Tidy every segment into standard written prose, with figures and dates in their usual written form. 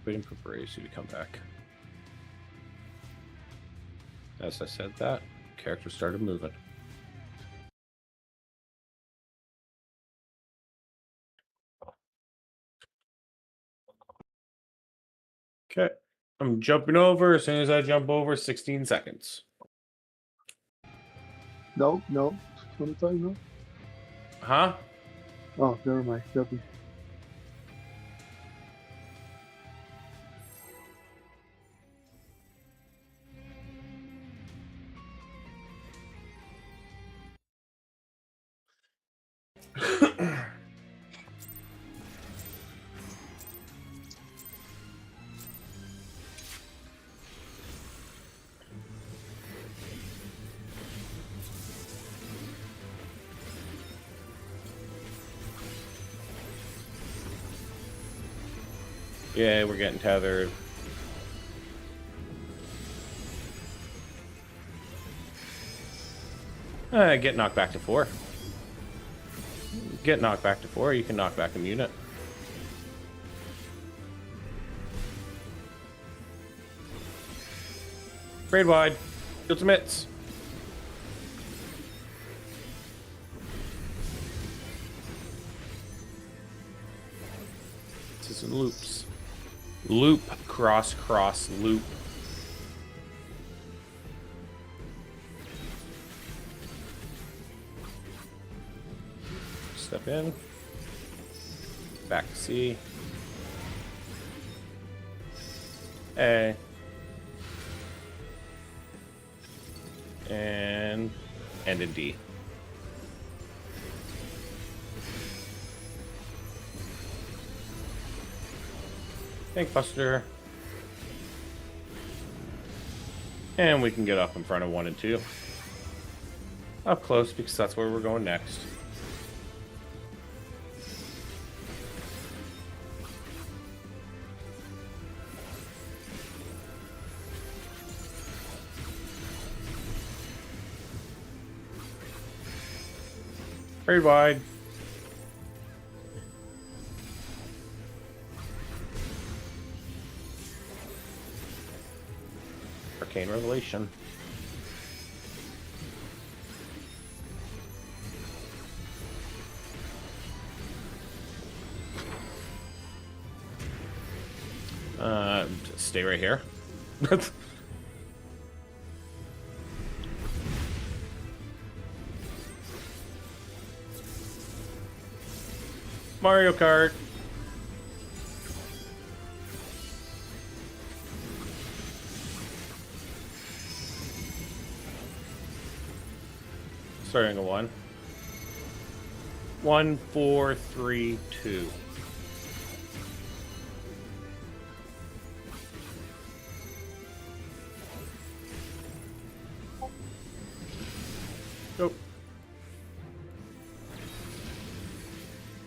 Waiting for Brazy to come back. As I said that, character started moving. Okay, I'm jumping over. As soon as I jump over, 16 seconds. No, 25, no? Huh? Oh, never mind. Joking. Yeah, we're getting tethered. Get knocked back to 4. Get knocked back to 4. You can knock back a unit. Braid wide. Ultimates. This is in loops. Loop, cross, cross, loop. Step in. Back to C. A. And in D. Tank Buster. And we can get up in front of 1 and 2. Up close, because that's where we're going next. Very wide. Arcane Revelation. Stay right here. Mario Kart. Starting a 1. 1, 4, 3, 2. Go.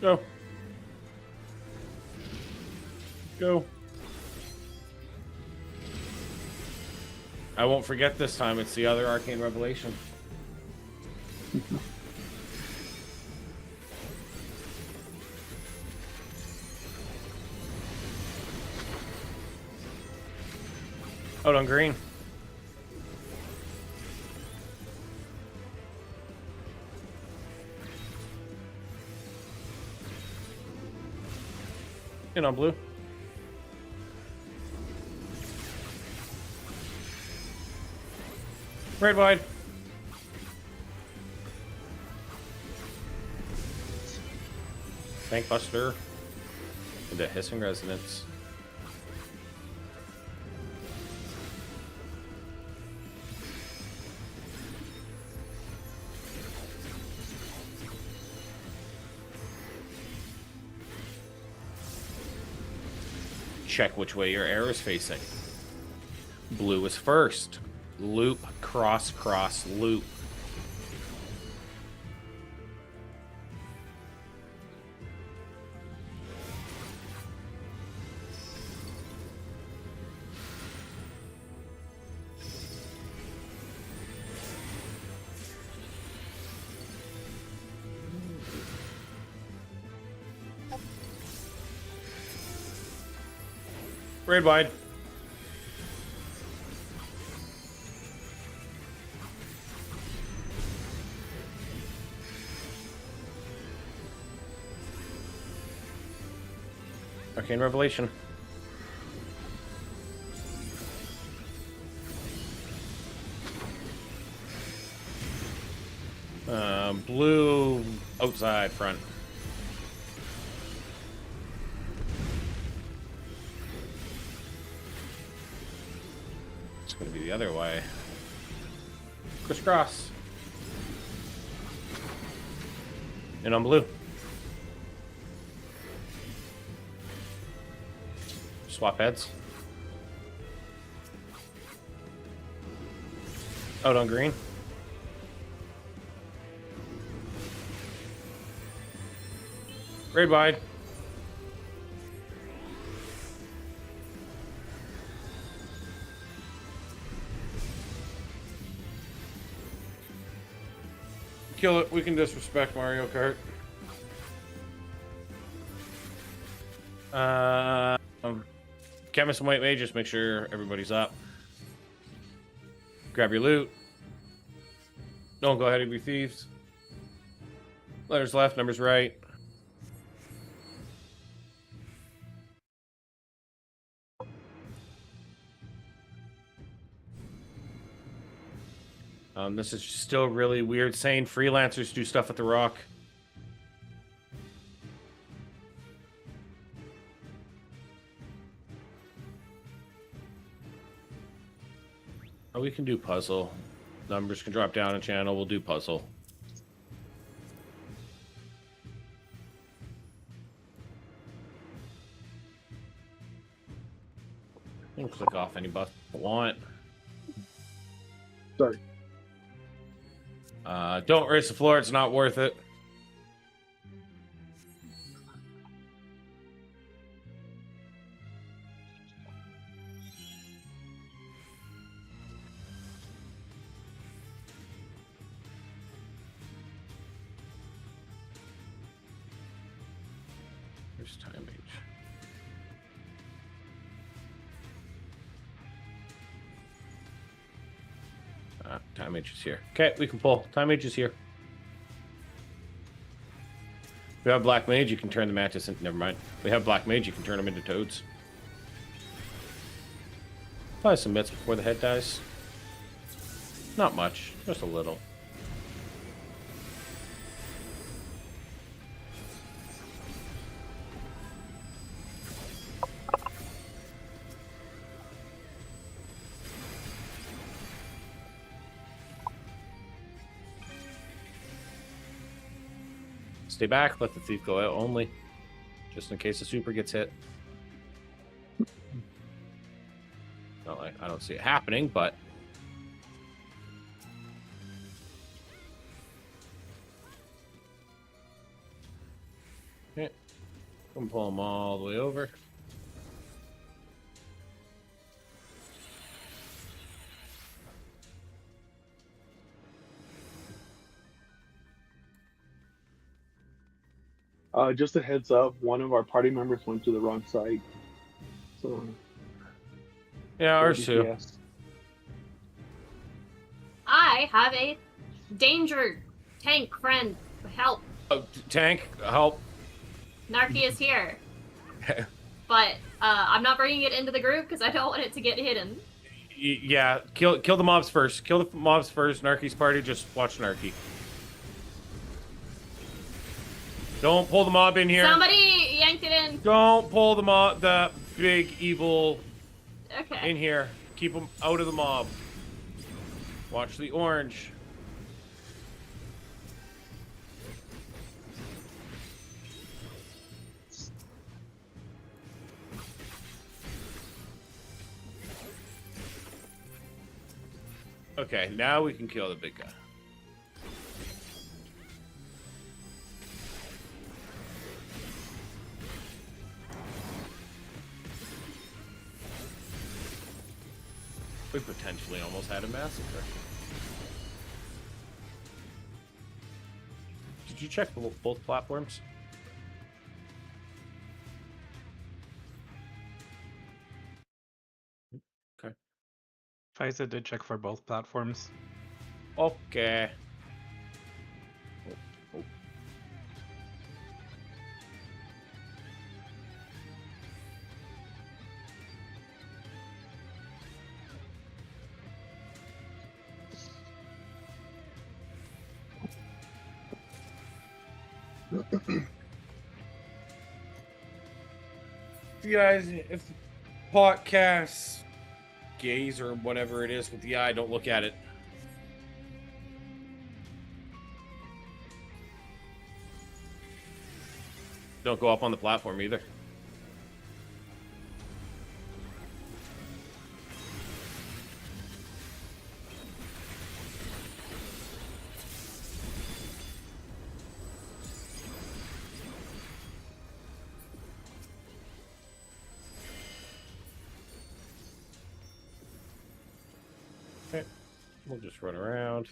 Go. Go. I won't forget this time. It's the other Arcane Revelation. Out on green. In on blue. Red wide. Tank Buster. Into Hissing Resonance. Check which way your arrow is facing. Blue is first. Loop, cross, cross, loop. Raid wide. Arcane Revelation. Blue outside front. It's gonna be the other way. Crisscross. And on blue. Swap heads. Out on green. Raid wide. Kill it. We can disrespect Mario Kart. Chemist and White Mage, just make sure everybody's up. Grab your loot. Don't go ahead of your thieves. Letters left, numbers right. This is still really weird saying freelancers do stuff at the Rock. Oh, we can do puzzle. Numbers can drop down a channel. We'll do puzzle. You can click off any button you want. Sorry. Don't race the floor. It's not worth it. Here's time H. Time H is here. Okay, we can pull. Time H is here. We have Black Mage, you can turn the Mantis into... Never mind. We have Black Mage, you can turn them into Toads. Probably some bits before the head dies. Not much. Just a little. Stay back, let the thief go out only. Just in case the super gets hit. Not like I don't see it happening, but okay. Come pull them all the way over. Just a heads up, one of our party members went to the wrong side. So Yeah, ours too. DPS. I have a danger tank friend. Help. Oh, tank, help. Narky is here. But I'm not bringing it into the group because I don't want it to get hidden. Yeah, kill the mobs first. Kill the mobs first. Narky's party, just watch Narky. Don't pull the mob in here. Somebody yanked it in. Don't pull the mob, the big evil Okay. in here. Keep them out of the mob. Watch the orange. Okay, now we can kill the big guy. We potentially almost had a massacre. Did you check both platforms? Faisa did check for both platforms. Okay. Oh. You guys, if the podcast gaze or whatever it is with the eye, don't look at it. Don't go up on the platform either. Okay, we'll just run around.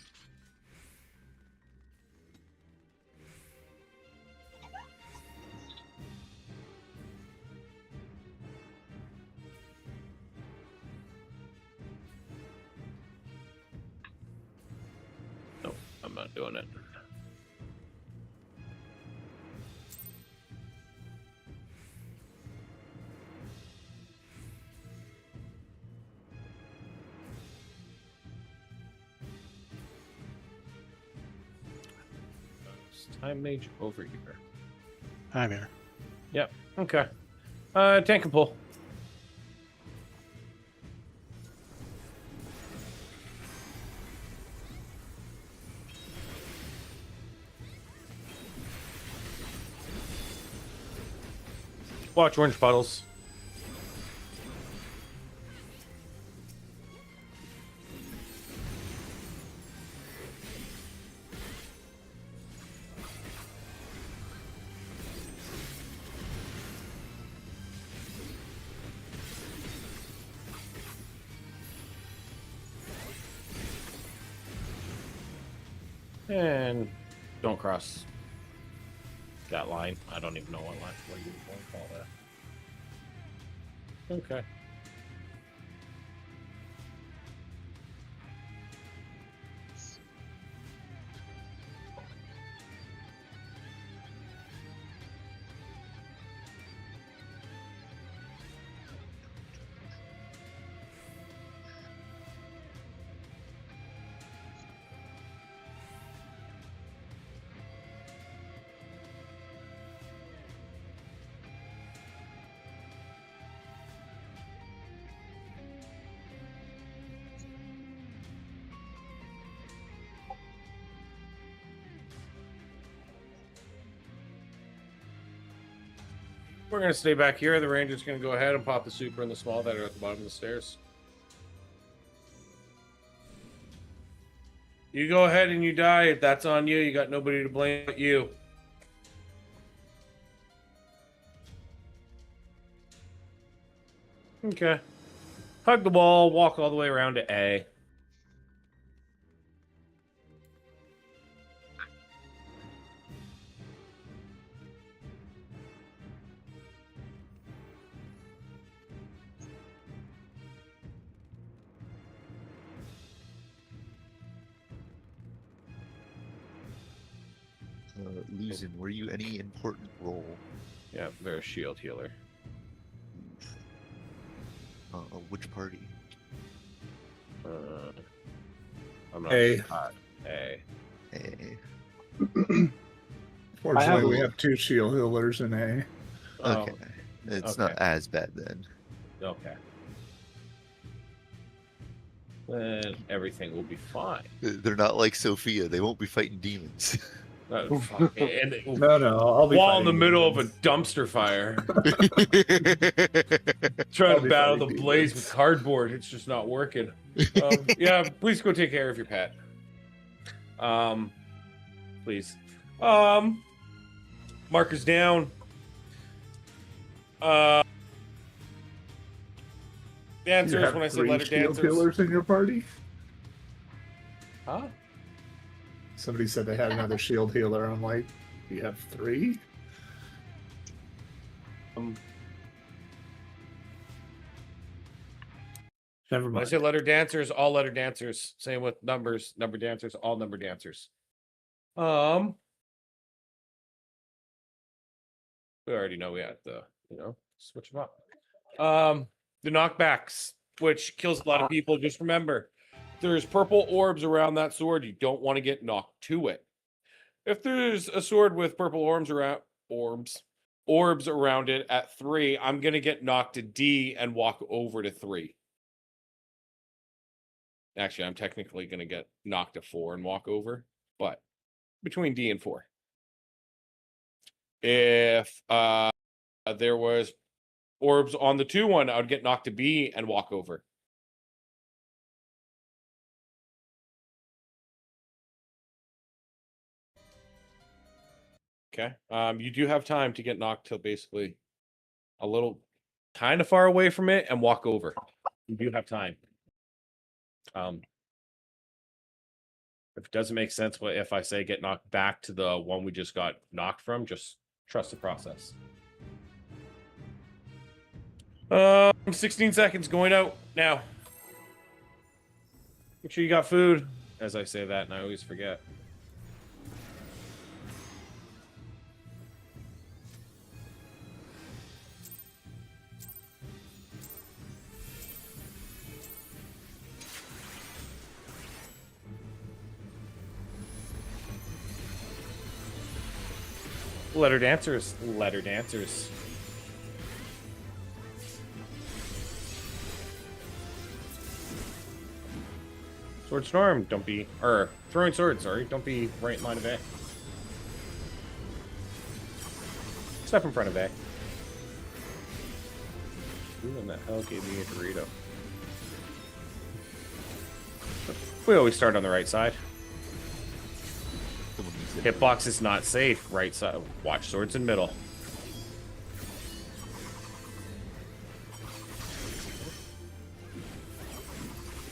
No, I'm not doing it. Time mage over here. I'm here. Yep. Okay. Tank and pull. Watch orange puddles. And don't cross that line. I don't even know what line. What do you want to call that? Okay. We're going to stay back here. The ranger's going to go ahead and pop the super and the small that are at the bottom of the stairs. You go ahead and you die. If that's on you, you got nobody to blame but you. Okay. Hug the wall, walk all the way around to A. Luzin, were you any important role? Yeah, they're a shield healer. Which party? I'm not A. sure. A. A. Fortunately, we have 2 shield healers in A. Okay. It's not as bad then. Okay. Then everything will be fine. They're not like Sophia. They won't be fighting demons. And No, I'll be while in the fighting middle of a demons. dumpster fire, trying I'll to be battle the fighting blaze demons. with cardboard, it's just not working. Yeah, please go take care of your pet. Please. Markers down. Dancers, You have when I say 3 letter shield dancers. healers in your party? Huh? Somebody said they had another shield healer. I'm like, you have 3? Never When I mind. say letter dancers, all letter dancers. Same with numbers, number dancers, all number dancers. We already know we have to, switch them up. The knockbacks, which kills a lot of people. Just remember, there's purple orbs around that sword. You don't want to get knocked to it. If there's a sword with purple orbs around it at 3, I'm gonna get knocked to D and walk over to 3. Actually, I'm technically gonna get knocked to 4 and walk over, but between D and 4. If there was orbs on the 2-1, I would get knocked to B and walk over. Okay. You do have time to get knocked to basically a little kind of far away from it and walk over. You do have time. If it doesn't make sense, if I say get knocked back to the one we just got knocked from, just trust the process. 16 seconds going out now. Make sure you got food. As I say that, and I always forget. Letter dancers. Letter dancers. Sword storm, don't be, or throwing swords, sorry, don't be right in line of A. Step in front of A. Who in the hell gave me a Dorito? We always start on the right side. Hitbox is not safe. Right side. Watch swords in middle.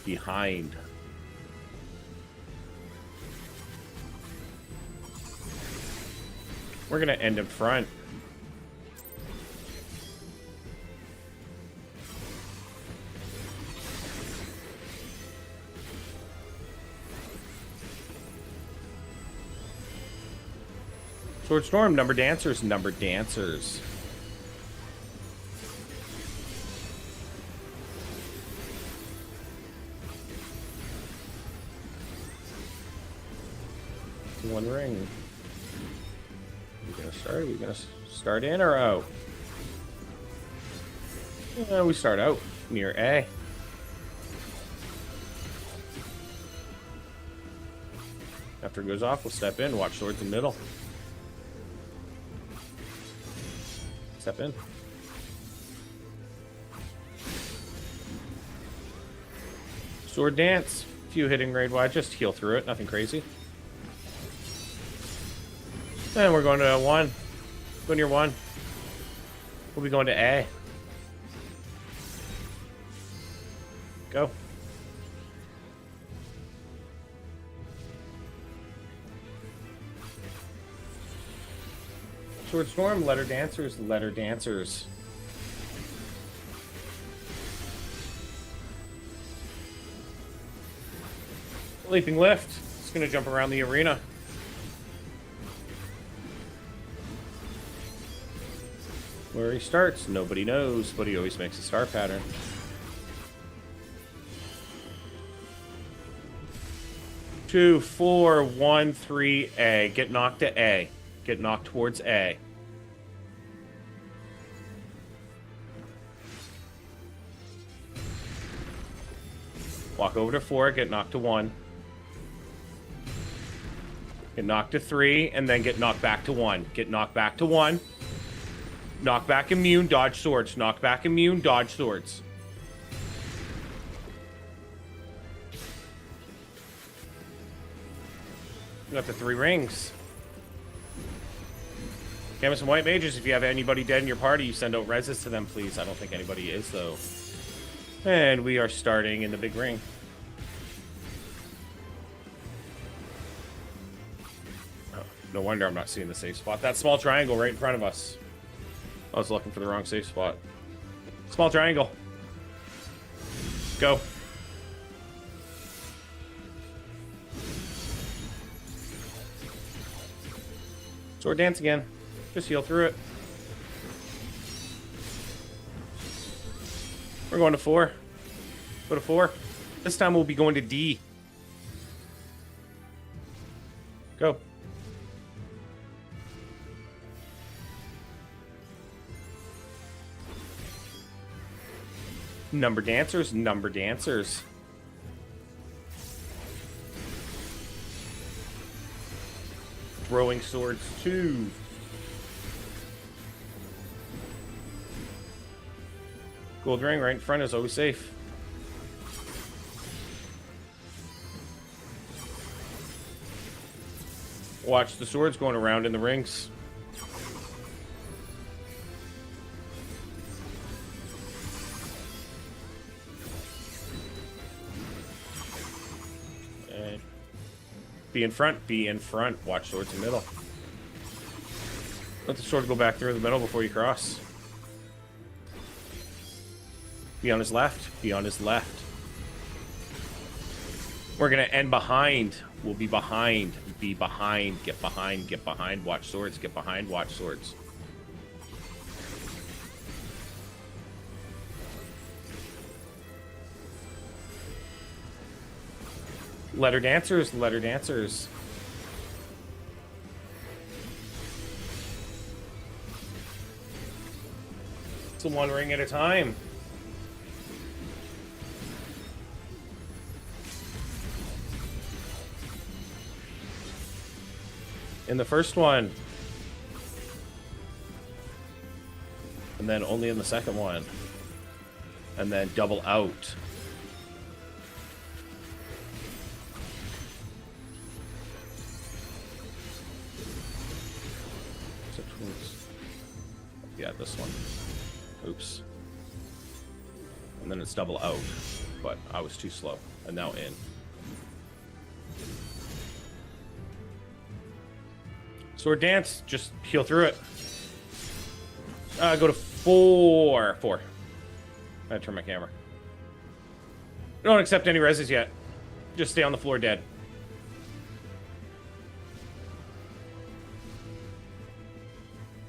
Behind. We're gonna end in front. Sword storm, number dancers, number dancers. One ring. We gonna start? Are we gonna start in or out? Yeah, we start out near A. After it goes off, we'll step in, watch swords in middle. Step in. Sword dance. Few hitting grade wide, just heal through it, nothing crazy. And we're going to 1. Go near 1. We'll be going to A. Go. Sword storm, letter dancers, letter dancers. Leaping lift. It's gonna jump around the arena. Where he starts, nobody knows, but he always makes a star pattern. Two, 4, 1, 3, A. Get knocked to A. Get knocked towards A. Walk over to 4, get knocked to 1. Get knocked to 3, and then get knocked back to 1. Get knocked back to 1. Knock back immune, dodge swords. Knock back immune, dodge swords. You got the 3 rings. Chemists and white mages, if you have anybody dead in your party, you send out reses to them, please. I don't think anybody is, though. And we are starting in the big ring. Oh, no wonder I'm not seeing the safe spot. That small triangle right in front of us. I was looking for the wrong safe spot. Small triangle. Go. Go. Sword dance again. Just heal through it. We're going to 4. Go to 4. This time we'll be going to D. Go. Number dancers, number dancers. Throwing swords 2. Gold ring right in front is always safe. Watch the swords going around in the rings. And be in front, be in front. Watch swords in the middle. Let the sword go back through the middle before you cross. Be on his left, be on his left. We're gonna end behind. We'll be behind. Be behind. Get behind. Get behind. Watch swords. Get behind. Watch swords. Letter dancers. Letter dancers. It's a one ring at a time. In the first one. And then only in the second one. And then double out. Yeah, this one. Oops. And then it's double out. But I was too slow. And now in. Sword dance, just heal through it. Go to 4. 4. I turn my camera. Don't accept any reses yet. Just stay on the floor dead.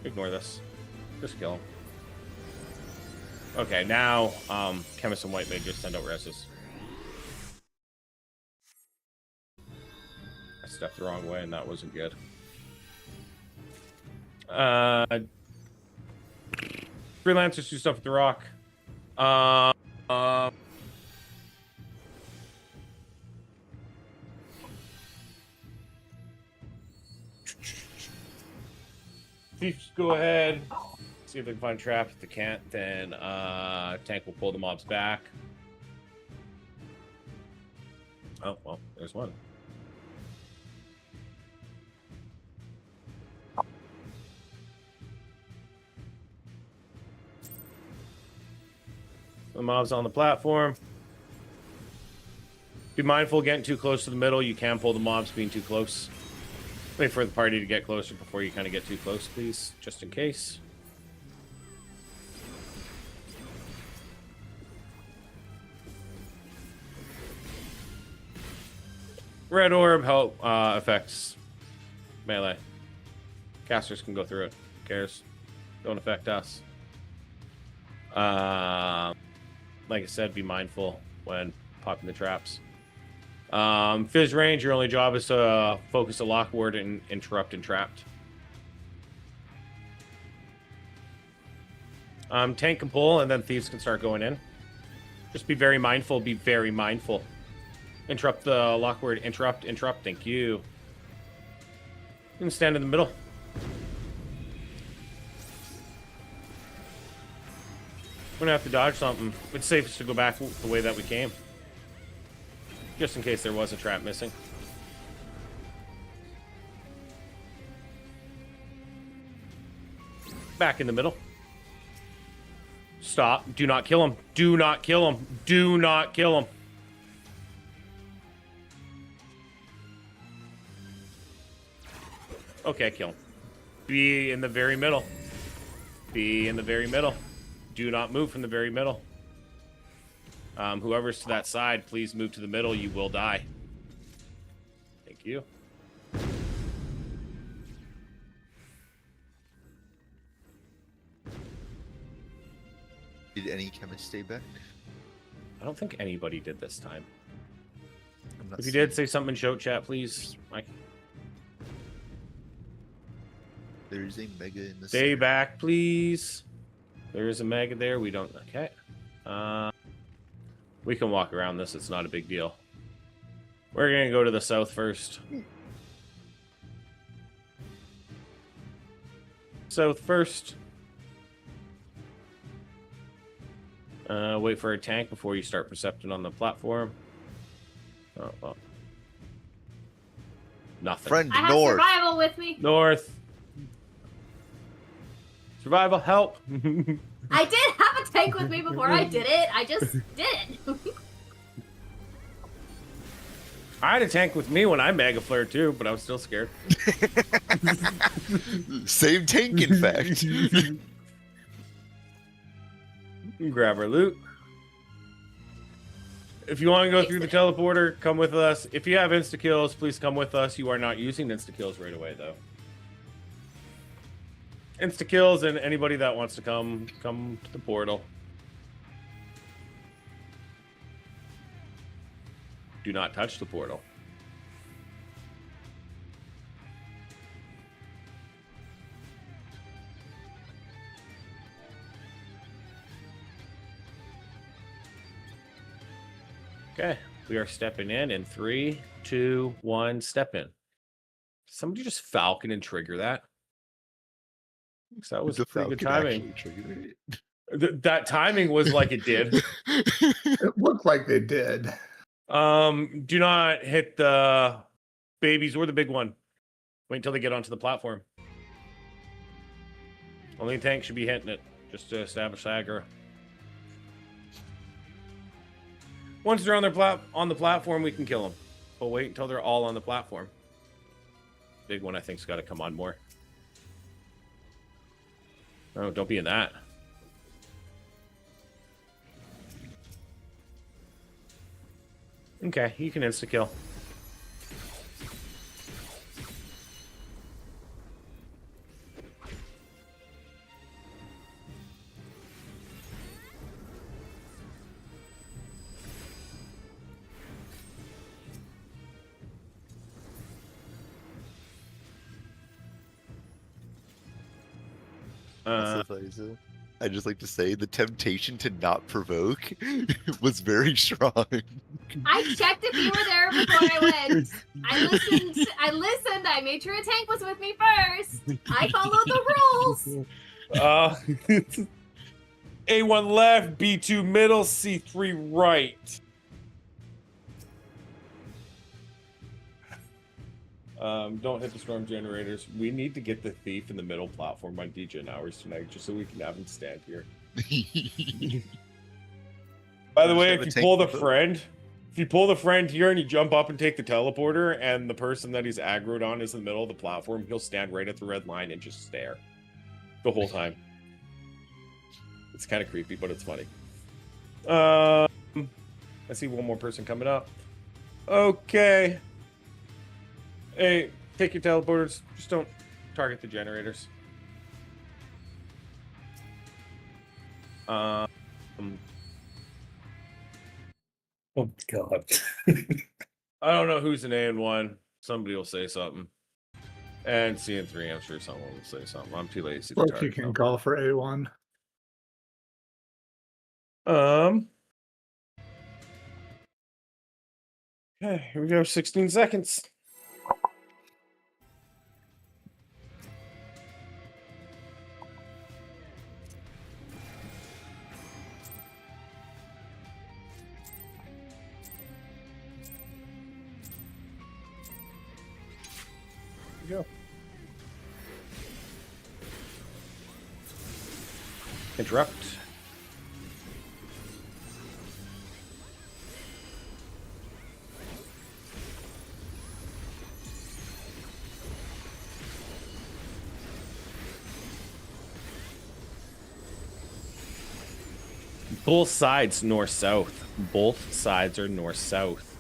Ignore this. Just kill him. Okay, now Chemist and White Mage just send out reses. I stepped the wrong way and that wasn't good. Freelancers do stuff with the rock. Chiefs, go ahead. See if they can find traps. If they can't, then tank will pull the mobs back. Oh, well, there's one. The mobs on the platform. Be mindful getting too close to the middle. You can pull the mobs being too close. Wait for the party to get closer before you kind of get too close, please, just in case. Red orb help affects melee. Casters can go through it. Who cares? Don't affect us. Like I said, be mindful when popping the traps. Fizz range, your only job is to focus a lock ward and interrupt and trapped. Tank can pull, and then thieves can start going in. Just be very mindful, be very mindful. Interrupt the lock word, interrupt, thank you. You can stand in the middle. We're gonna have to dodge something. It's safest to go back the way that we came. Just in case there was a trap missing. Back in the middle. Stop. Do not kill him. Do not kill him. Do not kill him. Okay, kill him. Be in the very middle. Be in the very middle. Do not move from the very middle. Whoever's to that side, please move to the middle. You will die. Thank you. Did any chemist stay back? I don't think anybody did this time. I'm not If you seeing- did, say something in show chat, please. Mike. There's a mega in the Stay center. back, please. There is a mega there. We don't. Okay. We can walk around this. It's not a big deal. We're gonna go to the south first. South first. Wait for a tank before you start percepting on the platform. Oh well. Nothing. Friend I have north. survival with me. North. Survival help. I did have a tank with me before I did it. I just did it. I had a tank with me when I mega flared too, but I was still scared. Same tank, in fact. Grab our loot. If you want to go through the teleporter, come with us. If you have insta kills, please come with us. You are not using insta kills right away, though. Insta kills and anybody that wants to come to the portal. Do not touch the portal. Okay, we are stepping in 3, 2, 1, step in. Somebody just falcon and trigger that. 'Cause that was The pretty good Falcon timing. actually triggered it. That timing was like it did. It looked like they did. Do not hit the babies or the big one. Wait until they get onto the platform. Only tank should be hitting it just to establish aggro. Once they're on the platform, we can kill them. But wait until they're all on the platform. Big one, I think's got to come on more. Oh, don't be in that. Okay, you can insta kill. That's so funny, so I just like to say the temptation to not provoke was very strong. I checked if you were there before I went. I listened. I made sure a tank was with me first. I followed the rules. A1 left, B2 middle, C3 right. Don't hit the storm generators. We need to get the thief in the middle platform on DJ hours tonight, just so we can have him stand here. By the way, if you pull the friend here and you jump up and take the teleporter, and the person that he's aggroed on is in the middle of the platform, he'll stand right at the red line and just stare the whole time. It's kind of creepy, but it's funny. I see one more person coming up. Okay. Hey, take your teleporters. Just don't target the generators. Oh God. I don't know who's in A and 1. Somebody will say something. And C and 3, I'm sure someone will say something. I'm too lazy to Look, you target can them. call for A1. Okay, here we go. 16 seconds. Here we go. Interrupt. Both sides north-south. Both sides are north-south.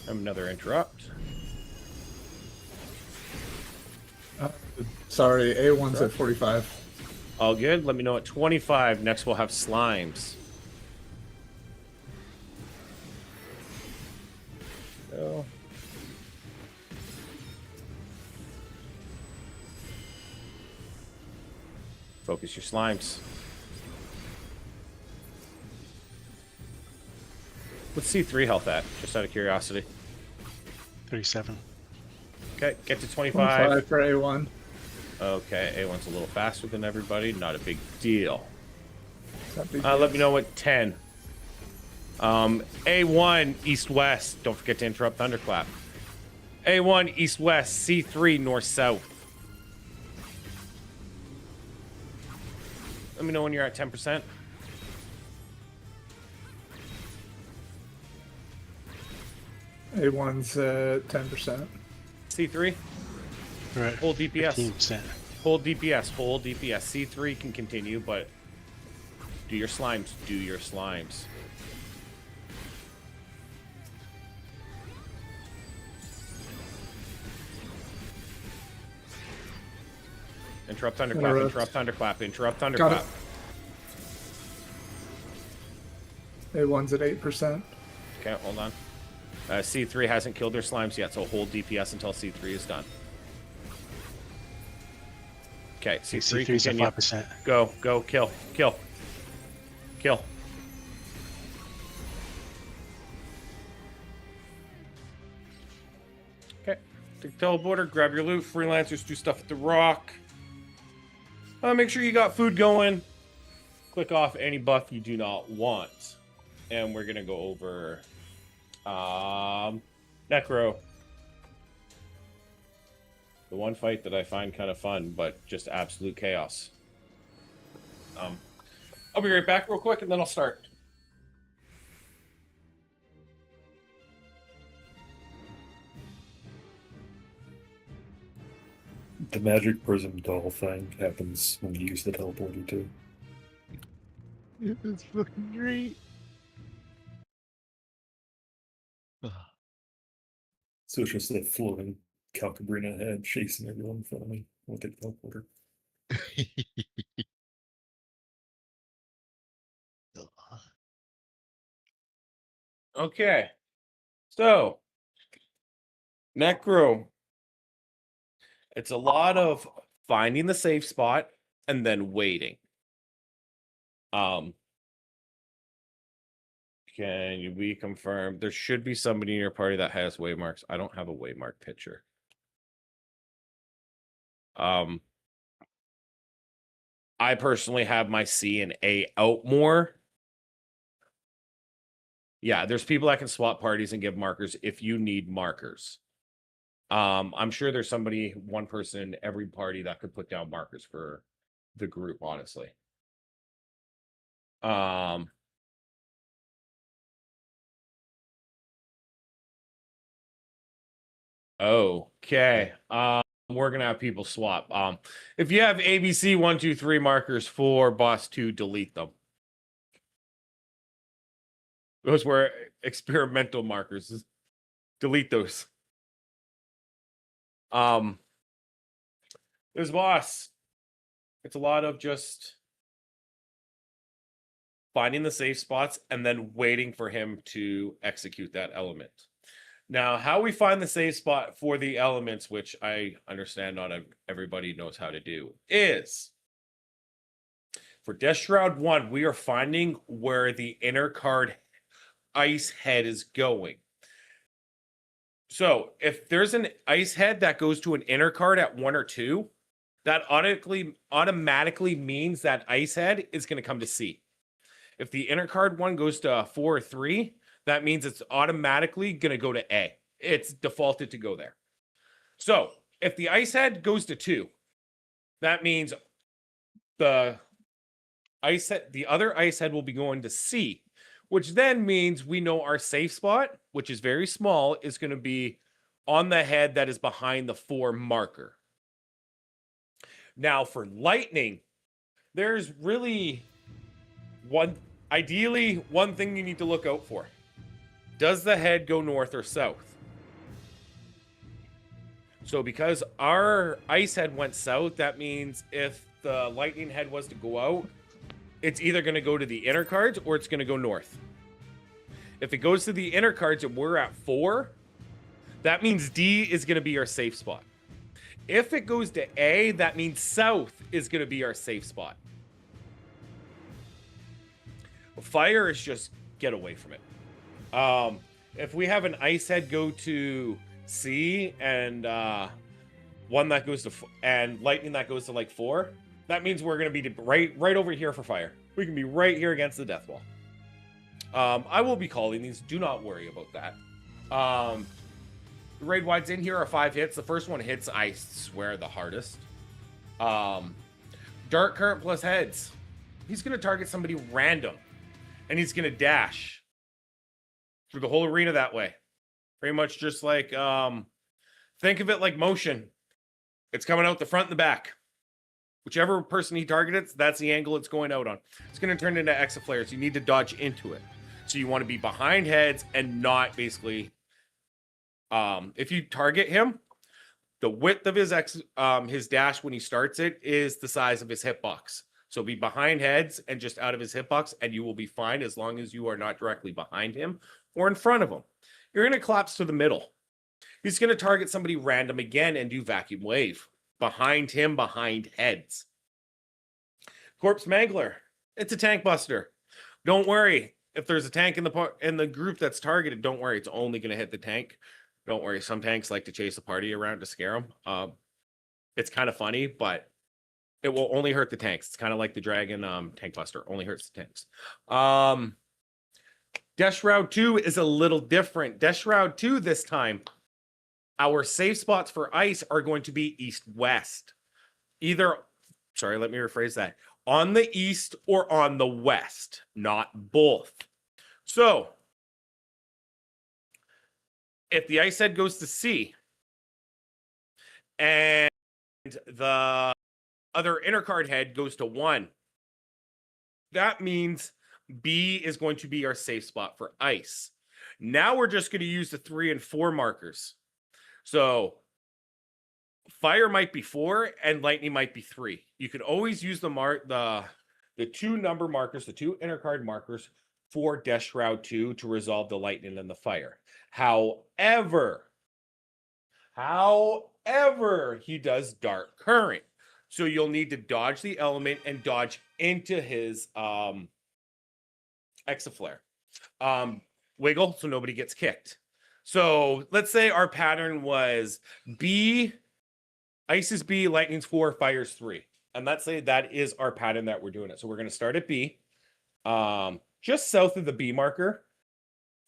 Another interrupt. Sorry, A1's at 45. All good. Let me know at 25. Next, we'll have slimes. Go. Focus your slimes. What's C3 health at? Just out of curiosity. 37. Okay, get to 25 25. for A1. Okay, A1's a little faster than everybody. Not a big deal. Not big Let me know at 10. A1 east-west. Don't forget to interrupt thunderclap. A1 east-west. C3 north-south. Let me know when you're at 10%. A1's at 10%. C3. Right. Hold DPS. 15%. Hold DPS. Hold DPS. C3 can continue, but do your slimes. Do your slimes. Interrupt thunderclap. Interrupt thunderclap. Interrupt Got thunderclap. it. A1's at 8%. Okay, hold on. C3 hasn't killed their slimes yet, so hold DPS until C3 is done. Okay, C3 C3's at continue. 5%. Go, go, kill, kill, kill. Okay, take teleporter, grab your loot. Freelancers do stuff at the rock. Make sure you got food going. Click off any buff you do not want. And we're gonna go over Necro. The one fight that I find kind of fun, but just absolute chaos. I'll be right back real quick, and then I'll start. The magic prism doll thing happens when you use the teleporter too. It's fucking great. So it's just that floating Calcabrina head chasing everyone in front of me with the teleporter. Okay. So, Necro. It's a lot of finding the safe spot and then waiting. Can you be confirmed? There should be somebody in your party that has waymarks. I don't have a waymark picture. I personally have my C and A out more. Yeah, there's people that can swap parties and give markers if you need markers. I'm sure there's somebody, one person in every party that could put down markers for the group, honestly. Okay. We're gonna have people swap. If you have ABC 1, 2, 3 markers for boss 2, delete them. Those were experimental markers. Delete those. There's boss. It's a lot of just finding the safe spots and then waiting for him to execute that element. Now, how we find the safe spot for the elements, which I understand not everybody knows how to do, is for Death Shroud 1, we are finding where the inner card ice head is going. So if there's an ice head that goes to an inner card at 1 or 2, that automatically means that ice head is going to come to C. If the inner card 1 goes to 4 or 3, that means it's automatically going to go to A. It's defaulted to go there. So if the ice head goes to 2, that means the the other ice head will be going to C, which then means we know our safe spot, which is very small, is going to be on the head that is behind the 4 marker. Now for lightning, there's really ideally one thing you need to look out for. Does the head go north or south? So because our ice head went south, that means if the lightning head was to go out, it's either going to go to the inner cards or it's going to go north. If it goes to the inner cards and we're at 4, that means D is going to be our safe spot. If it goes to A, that means south is going to be our safe spot. Fire is just get away from it. If we have an ice head go to C and one that goes to and lightning that goes to like 4, that means we're going to be right over here for fire. We can be right here against the death wall. I will be calling these. Do not worry about that. The raid wides in here are 5 hits. The first one hits, I swear, the hardest. Dark current plus heads. He's going to target somebody random. And he's going to dash through the whole arena that way. Pretty much just like, think of it like motion. It's coming out the front and the back. Whichever person he targets, that's the angle it's going out on. It's going to turn into exit flares. You need to dodge into it. So you want to be behind heads and not basically... if you target him, the width of his dash when he starts it is the size of his hitbox. So be behind heads and just out of his hitbox, and you will be fine as long as you are not directly behind him or in front of him. You're going to collapse to the middle. He's going to target somebody random again and do vacuum wave. Behind him, behind heads. Corpse Mangler. It's a tank buster. Don't worry. If there's a tank in the group that's targeted, don't worry. It's only going to hit the tank. Don't worry. Some tanks like to chase the party around to scare them. It's kind of funny, but it will only hurt the tanks. It's kind of like the dragon tank buster. Only hurts the tanks. Death Shroud 2 is a little different. Death Shroud 2 this time, our safe spots for ice are going to be east-west. Let me rephrase that. On the east or on the west, not both. So, if the ice head goes to C and the other inner card head goes to 1, that means B is going to be our safe spot for ice. Now we're just going to use the 3 and 4 markers. So fire might be 4 and lightning might be 3. You can always use the 2 number markers, the 2 inner card markers for Death Shroud 2 to resolve the lightning and the fire. However, he does dark current. So you'll need to dodge the element and dodge into his Exaflare. Wiggle so nobody gets kicked. So let's say our pattern was B, ice is B, lightning's 4, fire's 3. And let's say that is our pattern that we're doing it. So we're going to start at B, just south of the B marker.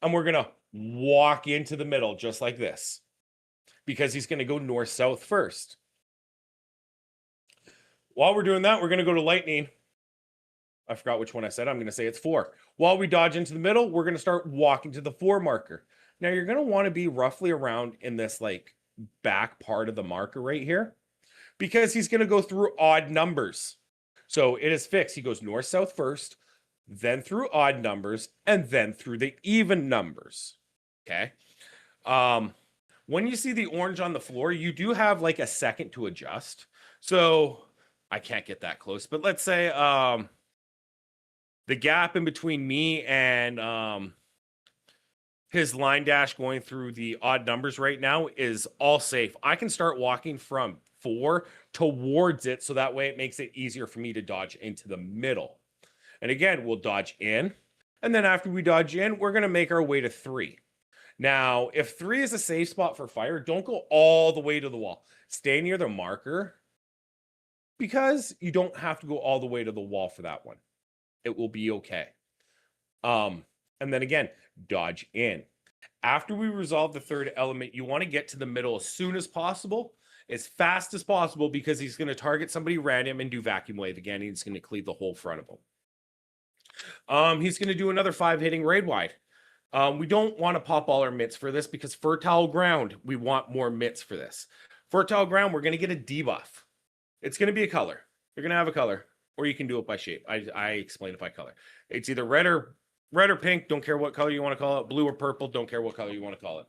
And we're going to walk into the middle just like this. Because he's going to go north-south first. While we're doing that, we're going to go to lightning. I forgot which one I said. I'm going to say it's 4. While we dodge into the middle, we're going to start walking to the 4 marker. Now, you're going to want to be roughly around in this like back part of the marker right here because he's going to go through odd numbers. So it is fixed. He goes north-south first, then through odd numbers, and then through the even numbers. Okay. When you see the orange on the floor, you do have like a second to adjust. So I can't get that close, but let's say the gap in between me and his line dash going through the odd numbers right now is all safe. I can start walking from 4 towards it, so that way it makes it easier for me to dodge into the middle. And again, we'll dodge in, and then after we dodge in, we're going to make our way to 3. Now, if 3 is a safe spot for fire, don't go all the way to the wall. Stay near the marker because you don't have to go all the way to the wall for that one. It will be okay. And then again, dodge in. After we resolve the 3rd element, you want to get to the middle as soon as possible, as fast as possible, because he's going to target somebody random and do vacuum wave again. He's going to cleave the whole front of him. He's going to do another 5 hitting raid wide. We don't want to pop all our mitts for this because fertile ground, we want more mitts for this. Fertile ground, we're going to get a debuff. It's going to be a color. You're going to have a color, or you can do it by shape. I explain it by color. It's either red or pink. Don't care what color you want to call it. Blue or purple. Don't care what color you want to call it.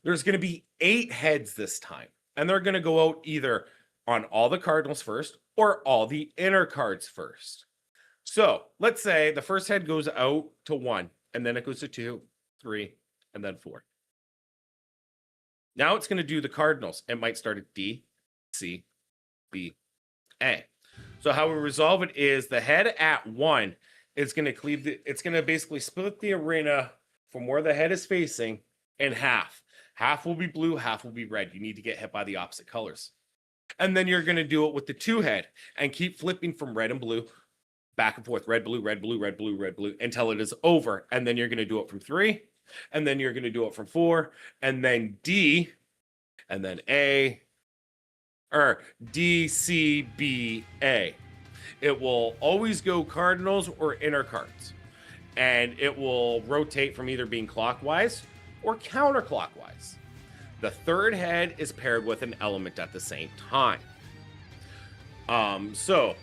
There's going to be 8 heads this time, and they're going to go out either on all the cardinals first or all the inner cards first. So let's say the first head goes out to 1, and then it goes to 2, 3, and then 4. Now it's going to do the cardinals. It might start at D, C, B, A. So how we resolve it is the head at 1 is going to cleave it's going to basically split the arena from where the head is facing in half. Half will be blue, half will be red. You need to get hit by the opposite colors. And then you're going to do it with the 2 head and keep flipping from red and blue back and forth, red, blue, red, blue, red, blue, red, blue, until it is over. And then you're going to do it from 3, and then you're going to do it from 4, and then D, and then A, or D, C, B, A. It will always go cardinals or inner cards. And it will rotate from either being clockwise or counterclockwise. The 3rd head is paired with an element at the same time. So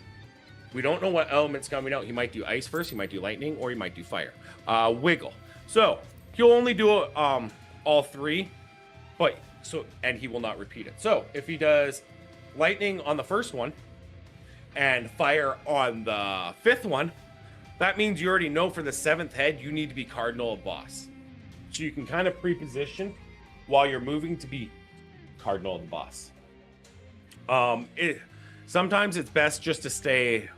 we don't know what element's coming out. He might do ice first, he might do lightning, or he might do fire. Wiggle. So he'll only do all 3, and he will not repeat it. So if he does lightning on the first one and fire on the 5th one, that means you already know for the 7th head you need to be cardinal of boss. So you can kind of pre-position while you're moving to be cardinal of the boss. Sometimes it's best just to stay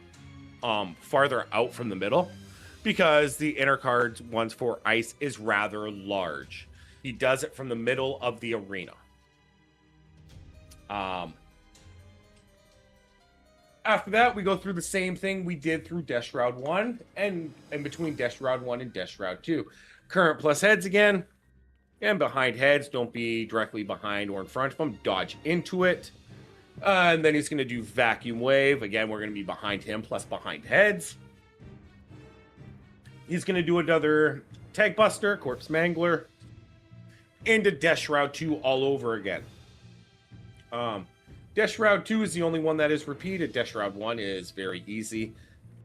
farther out from the middle because the inner cards ones for ice is rather large. He does it from the middle of the arena. After that, we go through the same thing we did through Death Shroud 1 and between Death Shroud 1 and Death Shroud 2. Current plus heads again, and behind heads. Don't be directly behind or in front of them. Dodge into it. And then he's going to do Vacuum Wave. Again, we're going to be behind him plus behind heads. He's going to do another Tag Buster, Corpse Mangler, into Death Shroud 2 all over again. Death Shroud 2 is the only one that is repeated. Death Shroud 1 is very easy.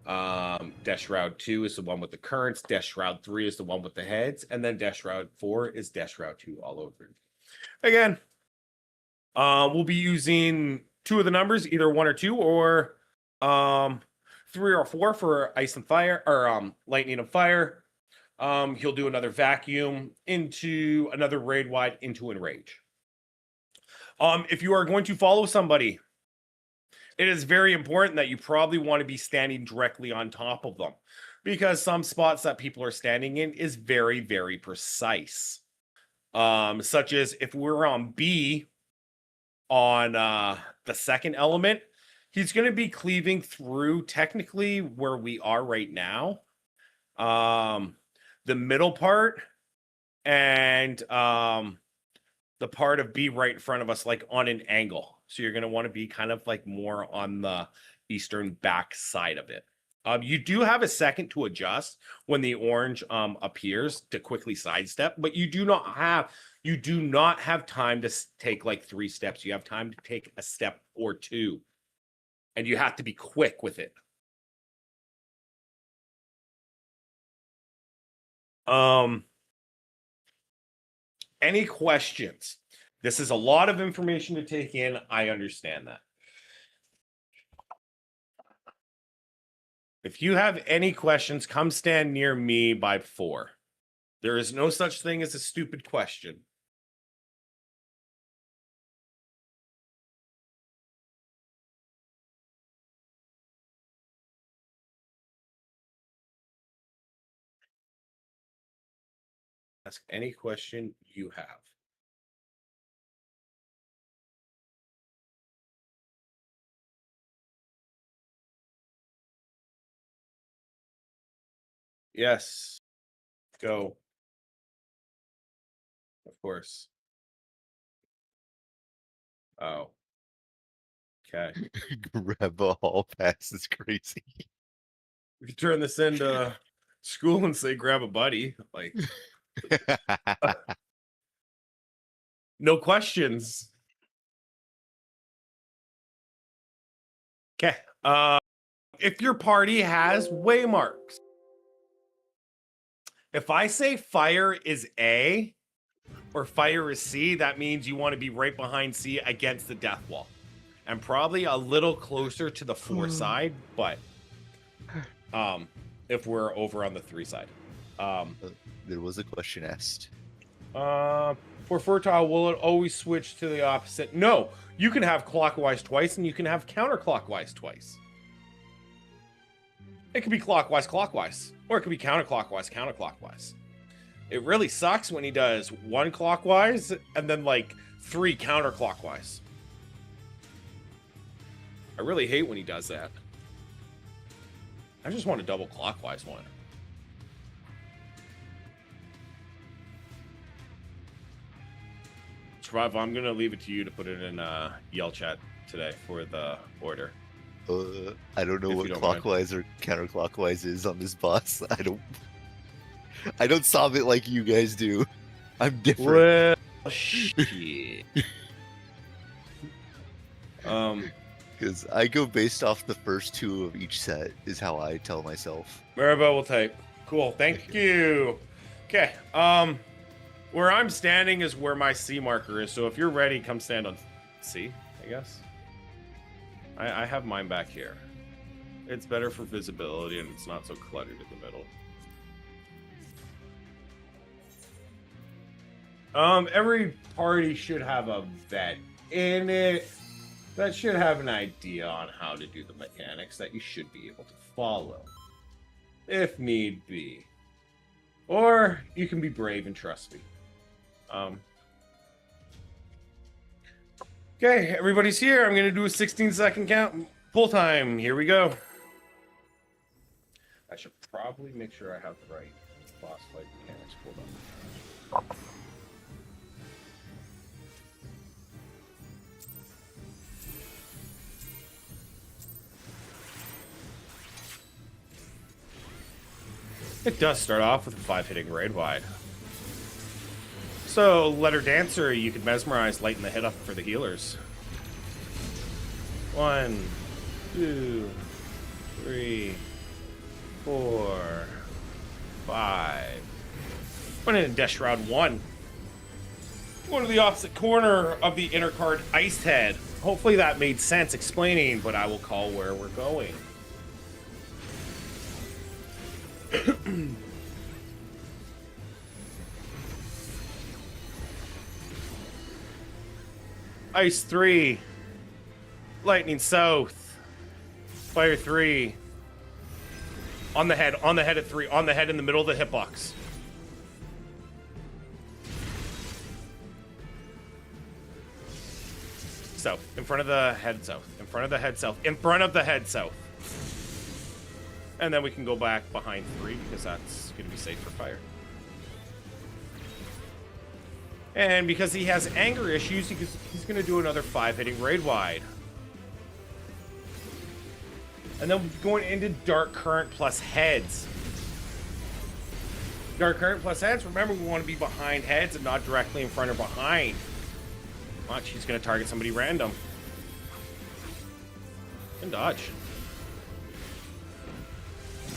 Death Shroud 2 is the one with the currents. Death Shroud 3 is the one with the heads. And then Death Shroud 4 is Death Shroud 2 all over. Again, we'll be using 2 of the numbers, either 1 or 2, or 3 or 4 for ice and fire, or lightning and fire. He'll do another vacuum into another raid wide into enrage. If you are going to follow somebody, it is very important that you probably want to be standing directly on top of them because some spots that people are standing in is very, very precise. Such as if we're on B on the 2nd element, he's going to be cleaving through technically where we are right now. The middle part and the part of B right in front of us, like on an angle. So you're going to want to be kind of like more on the eastern back side of it. You do have a second to adjust when the orange appears to quickly sidestep, but you do not have time to take like 3 steps. You have time to take a step or 2, and you have to be quick with it. Any questions? This is a lot of information to take in. I understand that. If you have any questions, come stand near me by 4. There is no such thing as a stupid question. Ask any question you have. Yes. Go. Of course. Oh. Okay. Grab a hall pass is crazy. We could turn this into school and say grab a buddy. Like, no questions. Okay. If your party has waymarks, if I say fire is A or fire is C, that means you want to be right behind C against the death wall. And probably a little closer to the 4 side, but if we're over on the 3 side. There was a question asked. For fertile, will it always switch to the opposite? No, you can have clockwise twice and you can have counterclockwise twice. It could be clockwise, clockwise, or it could be counterclockwise, counterclockwise. It really sucks when he does 1 clockwise and then like 3 counterclockwise. I really hate when he does that. I just want a double clockwise one. Trav, I'm gonna leave it to you to put it in yell chat today for the order. I don't know If what you don't clockwise or counterclockwise is on this boss. I don't solve it like you guys do. I'm different. Well, shit. Because I go based off the first 2 of each set, is how I tell myself. Maribel will type. Cool, thank you. Okay, where I'm standing is where my C marker is, so if you're ready, come stand on C, I guess. I have mine back here. It's better for visibility and it's not so cluttered in the middle. Every party should have a vet in it that should have an idea on how to do the mechanics that you should be able to follow, if need be. Or you can be brave and trust me. Okay, everybody's here. I'm gonna do a 16-second count. Full time. Here we go. I should probably make sure I have the right boss fight mechanics pulled up. It does start off with a 5-hitting raid wide. So, Letter Dancer, you could mesmerize, lighten the hit up for the healers. 1, 2, 3, 4, 5. Went in Death Shroud 1. Go to the opposite corner of the inner card, Iced Head. Hopefully that made sense explaining, but I will call where we're going. Ice 3, Lightning South, Fire 3, on the head at 3, on the head in the middle of the hitbox. South, in front of the head south, in front of the head south, in front of the head south. And then we can go back behind 3 because that's going to be safe for fire. And because he has anger issues, he's going to do another 5-hitting raid wide. And then going into Dark Current plus heads. Dark Current plus heads, remember we want to be behind heads and not directly in front or behind. Watch, he's going to target somebody random. And dodge.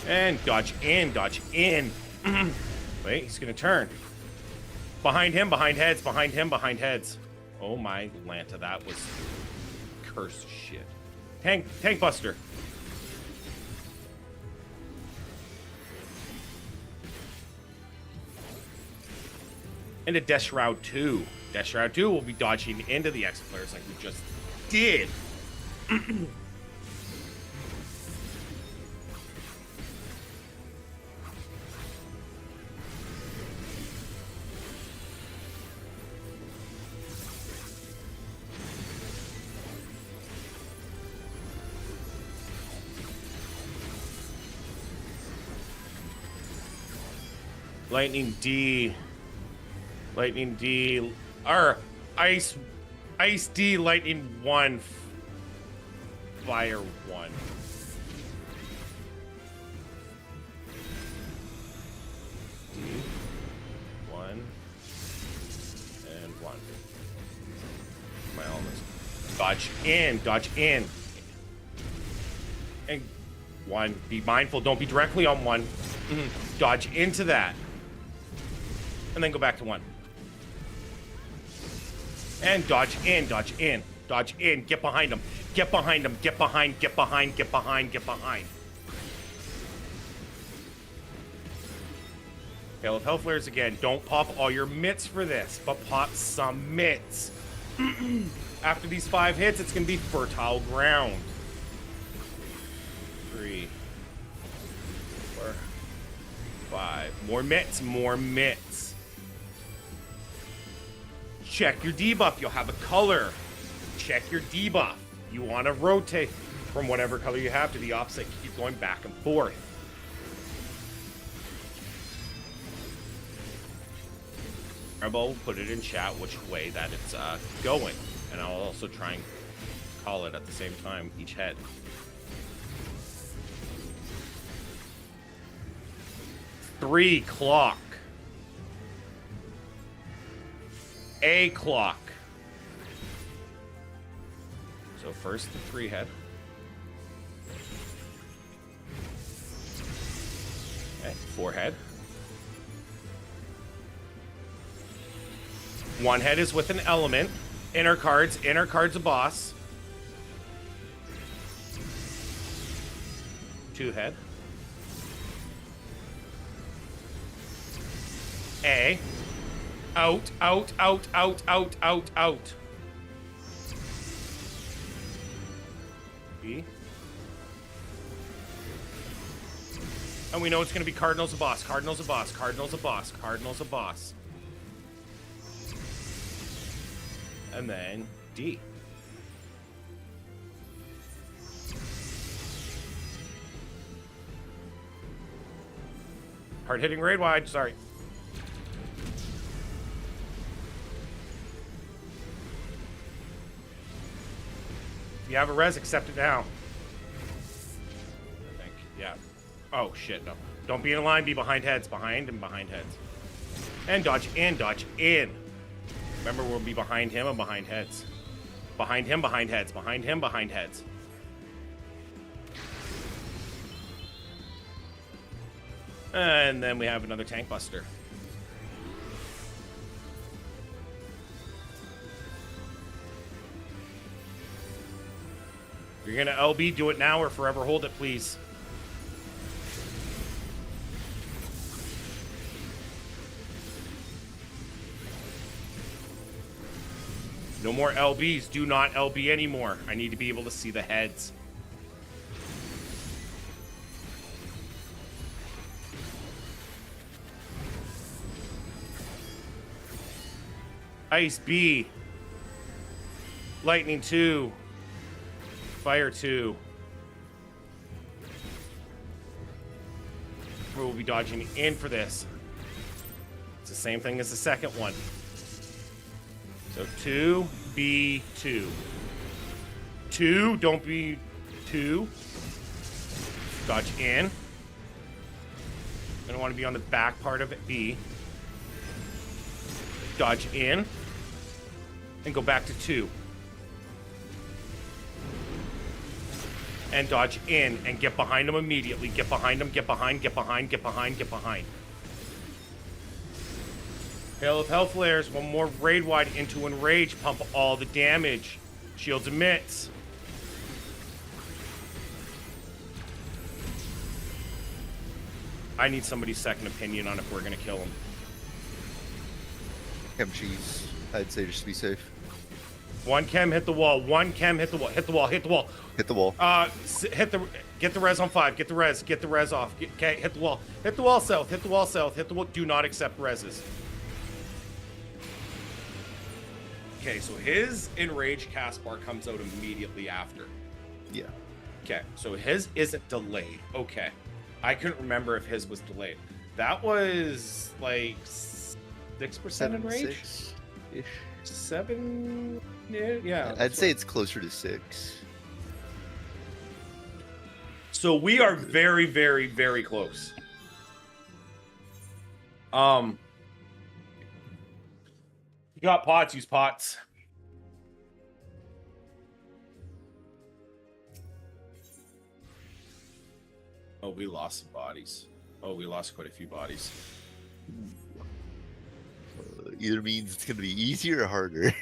And dodge in, dodge in. Wait, he's going to turn. Behind him, behind heads, behind him, behind heads. Oh my Lanta, that was cursed shit. Tank Buster. Into Death Shroud 2. Death Shroud 2 will be dodging into the X players like we just did. Lightning D, or Ice D, Lightning 1, Fire 1. on. My elements. Dodge in, dodge in. And 1. Be mindful, don't be directly on 1. Dodge into that. And then go back to 1. And dodge in, dodge in, dodge in. Get behind him. Get behind him. Get behind, get behind, get behind, get behind. Hail of Hellflares again. Don't pop all your mitts for this, but pop some mitts. After these 5 hits, it's going to be fertile ground. 3, 4, 5. More mitts, more mitts. Check your debuff. You'll have a color. Check your debuff. You want to rotate from whatever color you have to the opposite. Keep going back and forth. I'll put it in chat which way that it's going, and I'll also try and call it at the same time each head. Three clock. A clock. So first the 3 head. Okay, 4 head. 1 head is with an element. Inner cards a boss. 2 head. A. Out, out, out, out, out, out, out. B. And we know it's going to be Cardinals a boss, Cardinals a boss, Cardinals a boss, Cardinals a boss. And then D. Hard hitting raid wide, sorry. If you have a res, accept it now. I think, yeah. Oh shit, no. Don't be in a line, be behind heads, behind and behind heads. And dodge in, dodge in. Remember, we'll be behind him and behind heads. Behind him, behind heads. Behind him, behind heads. And then we have another tank buster. If you're gonna LB, do it now or forever hold it, please. No more LBs. Do not LB anymore. I need to be able to see the heads. Ice B. Lightning 2. Fire 2. We'll be dodging in for this. It's the same thing as the second one. So 2B2. 2, don't be 2. Dodge in. I don't want to be on the back part of it. B. Dodge in. And go back to 2. And dodge in and get behind him immediately. Get behind him, get behind, get behind, get behind, get behind. Hail of Hellflares, 1 more raid wide into Enrage. Pump all the damage. Shields emits. I need somebody's second opinion on if we're gonna kill him. Chem cheese. I'd say just to be safe. 1 chem, hit the wall. 1 chem, hit the wall. Hit the wall. Hit the wall. Hit the wall. Get the res on 5. Get the res off. Okay, hit the wall. Hit the wall south. Hit the wall south. Hit the wall. Do not accept reses. Okay, so his Enrage cast bar comes out immediately after. Yeah. Okay, so his isn't delayed. Okay. I couldn't remember if his was delayed. That was like 6% Enrage? 6-ish. 7? Yeah. I'd say it's closer to 6. So we are very, very, very close. got pots, use pots. Oh, we lost some bodies. Oh, we lost quite a few bodies. Either means it's gonna be easier or harder,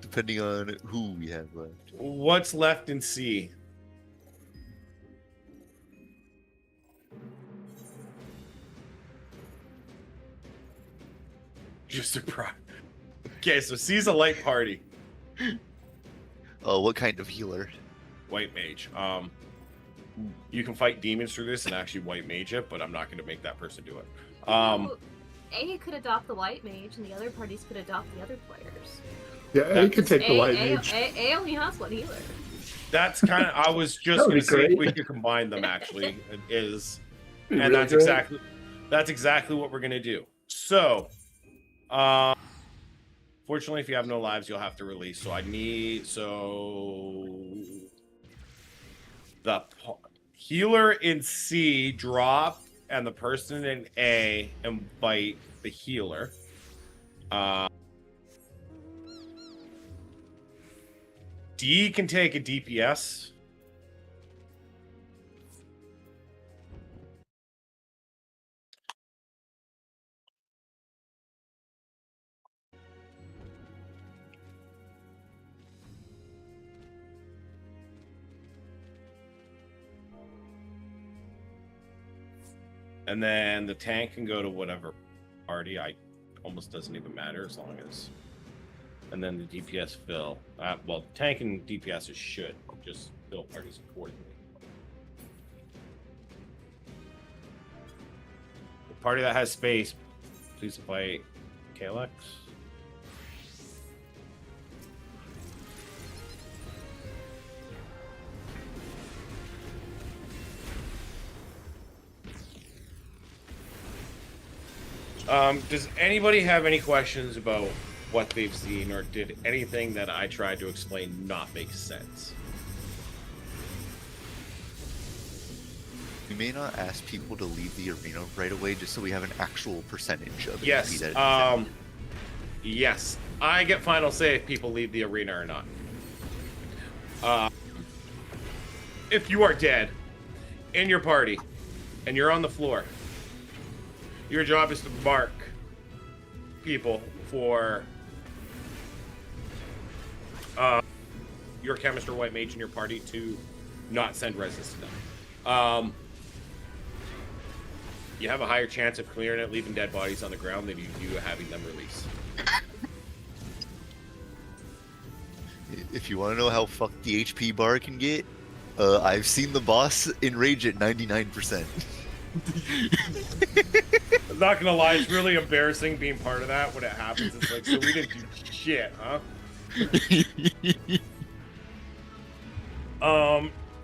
depending on who we have left. What's left in C? Just surprised. Okay, so C's a light party. Oh, what kind of healer? White mage. You can fight demons through this and actually white mage it, but I'm not going to make that person do it. A could adopt the white mage, and the other parties could adopt the other players. Yeah, you could take the white A, mage. A only has one healer. That's kind of. I was just That would going be to say if great. we could combine them. Actually, it is, Be and really great. that's exactly what we're going to do. So, fortunately, if you have no lives, you'll have to release. So the healer in C drop, and the person in A invite the healer. D can take a DPS. And then the tank can go to whatever party. Almost doesn't even matter as long as. And then the DPS fill. Well, tank and DPS should just fill parties accordingly. The party that has space, please invite KLX. Does anybody have any questions about what they've seen, or did anything that I tried to explain not make sense? We may not ask people to leave the arena right away, just so we have an actual percentage of Yes. HP that is Yes. I get final say if people leave the arena or not. If you are dead in your party and you're on the floor, your job is to mark people for your chemist or white mage in your party to not send resist to them. You have a higher chance of clearing it, leaving dead bodies on the ground than you do having them release. If you want to know how fucked the HP bar can get, I've seen the boss enrage at 99%. I'm not gonna lie, it's really embarrassing being part of that when it happens. It's like, so we didn't do shit, huh?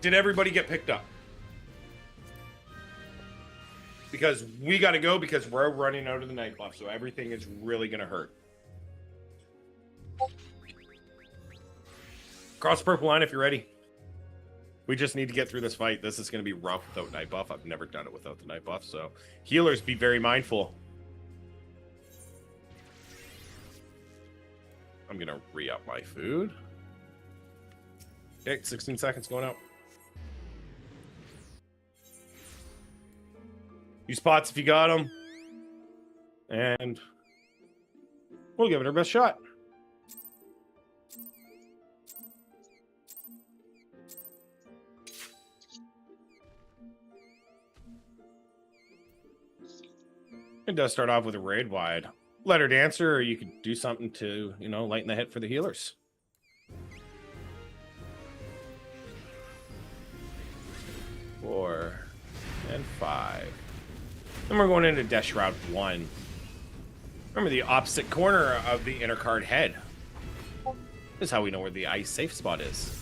Did everybody get picked up? Because we gotta go because we're running out of the night buff, so everything is really gonna hurt. Cross the purple line if you're ready. We just need to get through this fight. This is going to be rough without night buff. I've never done it without the night buff, so healers, be very mindful. I'm going to re-up my food. Okay, 16 seconds going out. Use pots if you got them. And we'll give it our best shot. It does start off with a raid wide. Let her dancer, or you could do something to, lighten the hit for the healers. Four and 5. Then we're going into Death Shroud 1. Remember the opposite corner of the inner card head. This is how we know where the ice safe spot is.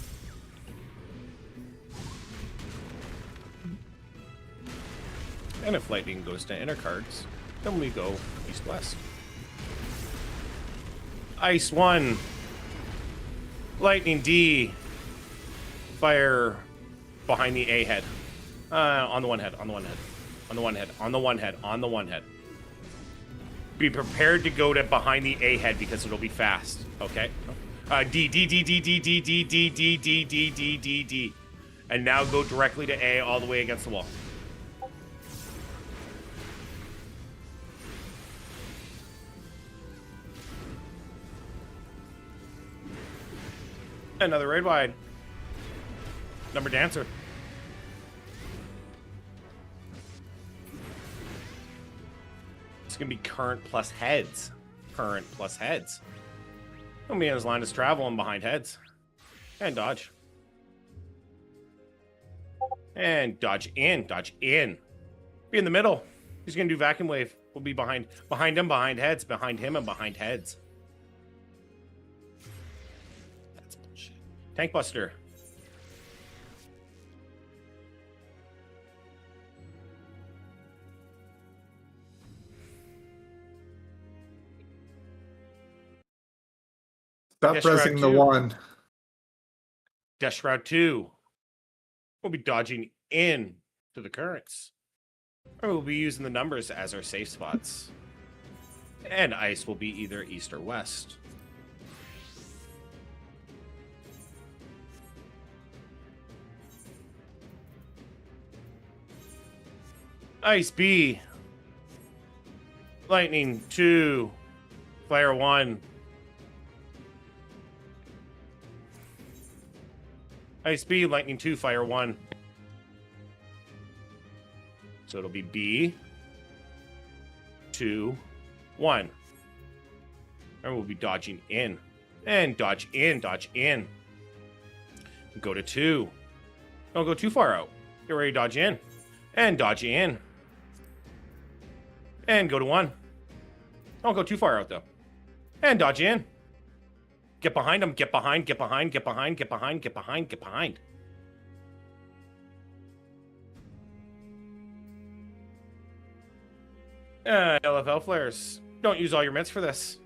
And if lightning goes to inner cards, then we go east-west. Ice 1. Lightning D. Fire behind the A head. On the one head. Be prepared to go to behind the A head because it'll be fast. Okay. D D D D D D D D D D D D D D, and now go directly to A all the way against the wall. Another raid wide. Number dancer. It's gonna be current plus heads. Current plus heads. Gonna be in his line of travel and behind heads. And dodge. And dodge in. Dodge in. Be in the middle. He's gonna do vacuum wave. We'll be behind him, behind heads, behind him, and behind heads. That's bullshit. Tank Buster. Stop Yes, pressing round the two. 1. Death Shroud 2. We'll be dodging in to the currents. Or we'll be using the numbers as our safe spots. And ice will be either east or west. Ice B. Lightning 2. Fire 1. Ice B, Lightning 2, Fire 1. So it'll be B, 2, 1. And we'll be dodging in. And dodge in, dodge in. Go to 2. Don't go too far out. Get ready to dodge in. And dodge in. And go to 1. Don't go too far out, though. And dodge in. Get behind him. Get behind. Get behind. Get behind. Get behind. Get behind. Get behind. LFL flares. Don't use all your mitts for this.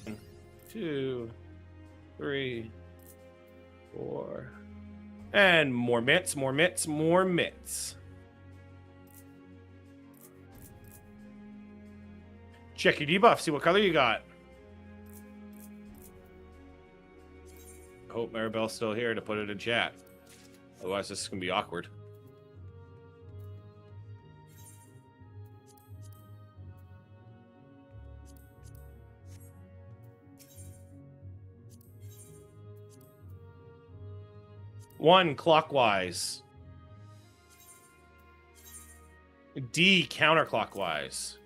1, 2, 3, 4. And more mitts. More mitts. More mitts. Check your debuff, see what color you got. Hope Maribel's still here to put it in chat. Otherwise, this is going to be awkward. One clockwise. D counterclockwise.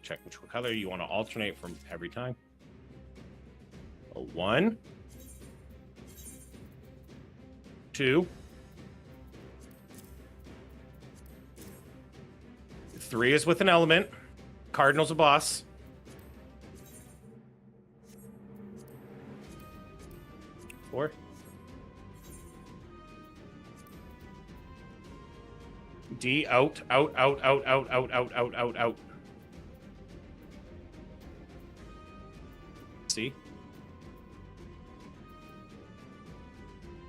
Check which color you want to alternate from every time. A 1, 2, 3 is with an element. Cardinal's a boss. 4. D out, out, out, out, out, out, out, out, out, out. See?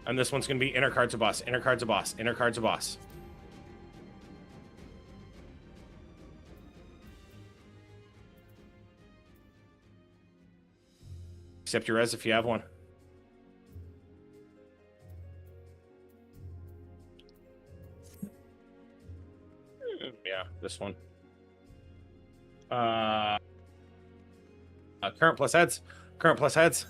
And this one's going to be inner card's a boss, inner card's a boss, inner card's a boss. Accept your res if you have one. Yeah, this one. Current plus heads. Current plus heads.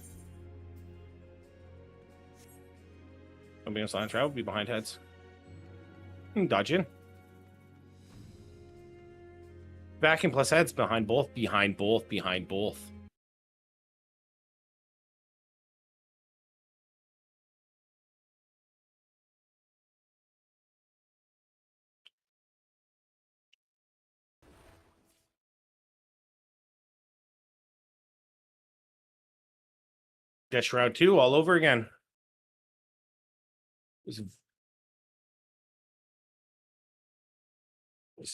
Don't be on silent travel. Be behind heads. Dodge in. Vacuum plus heads. Behind both. Behind both. Behind both. Death Round 2 all over again. This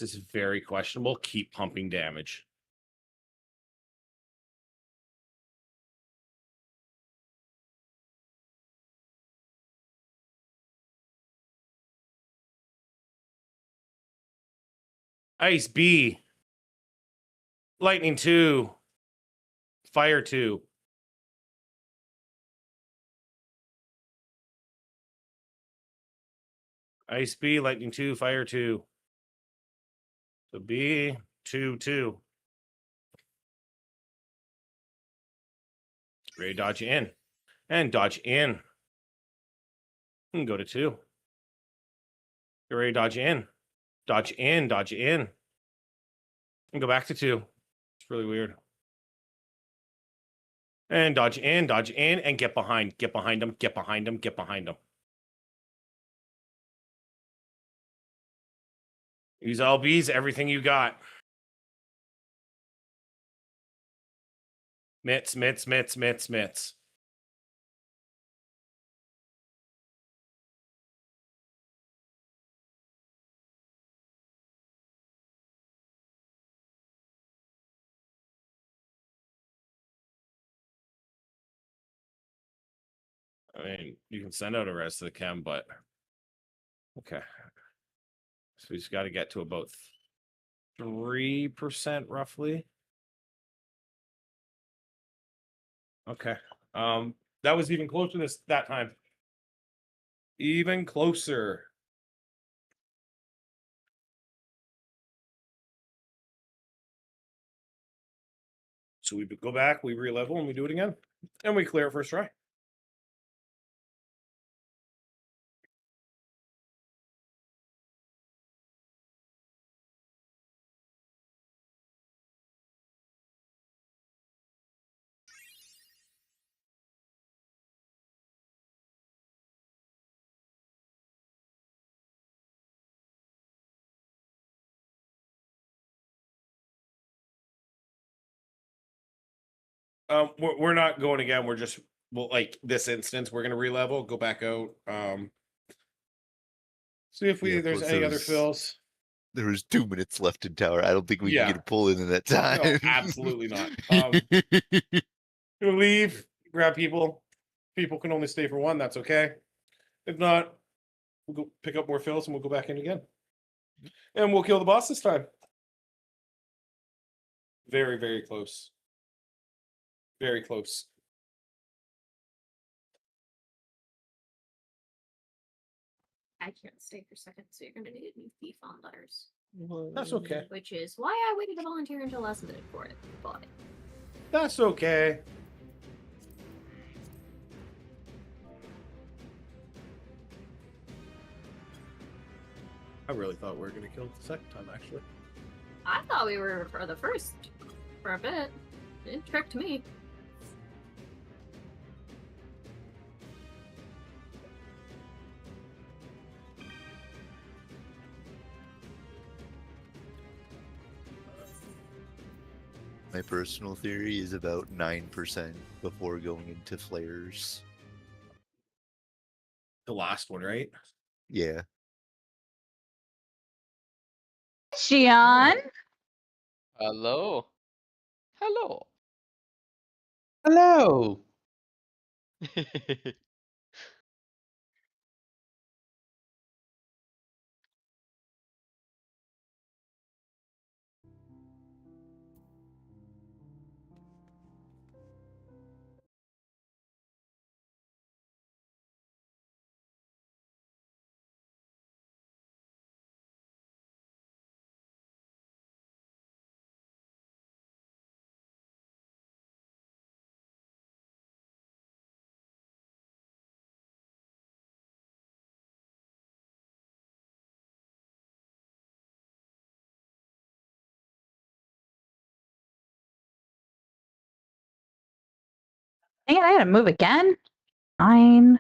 is very questionable. Keep pumping damage. Ice B. Lightning 2. Fire 2. Ice B, Lightning 2, Fire 2. So B, 2, 2. Ready to dodge in. And dodge in. And go to 2. Get ready to dodge in. Dodge in, dodge in. And go back to 2. It's really weird. And dodge in, and get behind. Get behind them, get behind them, get behind them. Use LBs, everything you got. Mitts. I mean, you can send out a rest of the chem, but okay. So we just got to get to about 3% roughly. Okay. That was even closer that time. Even closer. So we go back, we re-level, and we do it again. And we clear it first try. We're not going again. We're just like this instance. We're gonna re-level, go back out. See if there's any other fills. There was 2 minutes left in tower. I don't think we can get a pull in that time. No, absolutely not. We'll leave, grab people. People can only stay for 1. That's okay. If not, we'll go pick up more fills and we'll go back in again. And we'll kill the boss this time. Very, very close. Very close. I can't stay for seconds, so you're gonna need new thief on letters. That's okay. Which is why I waited to volunteer until last minute for it. But That's okay. I really thought we were gonna kill it the second time, actually. I thought we were for the first for a bit. It tricked me. My personal theory is about 9% before going into flares. The last one, right? Yeah. Xian? Hello. Hello. Hello. Dang it, I gotta move again? Fine.